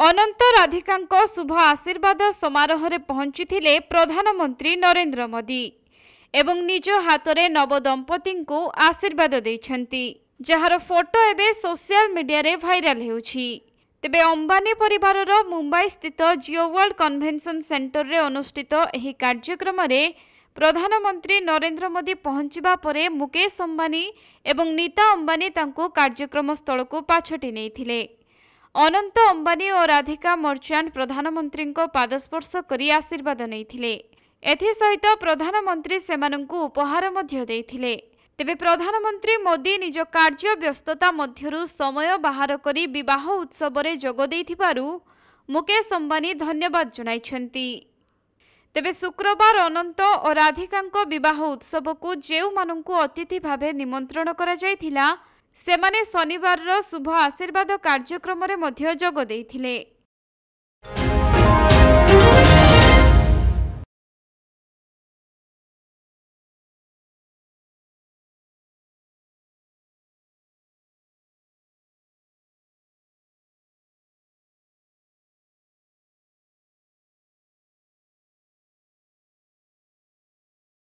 अनंत राधिकांक शुभ आशीर्वाद समारोह रे पहुंचीथिले प्रधानमंत्री नरेंद्र मोदी एवं निज हातरे नवदंपति को आशीर्वाद देइछंती, जहार फोटो एबे सोशल मीडिया रे भाइराल हेउछि। तेबे अंबानी परिवारर मुंबई स्थित जियो वर्ल्ड कन्वेंशन सेंटर रे अनुष्ठित एही कार्यक्रम रे प्रधानमंत्री नरेंद्र मोदी पहुंचीबा परे मुकेश अंबानी एवं नीता अंबानी तांको कार्यक्रम स्थल को पाछोटी नेइथिले। अनंत अंबानी और राधिका मर्चांट प्रधानमंत्री पादस्पर्श करी आशीर्वाद नेइथिले। एथि सहित प्रधानमंत्री सेमानंकु उपहार मध्य देइथिले। तेबे प्रधानमंत्री मोदी निज कार्य व्यस्तता मध्यरु समय बाहर करी विवाह उत्सव रे जोग देइथिबारु मुकेश अंबानी धन्यवाद जणाइछंती। तेबे शुक्रवार अनंत और राधिकांको विवाह उत्सव को जेउ मानंकु अतिथि भावे निमंत्रण करा जायथिला सेमाने शनिवार शुभ आशीर्वाद कार्यक्रम रे मध्य जोग देइथिले।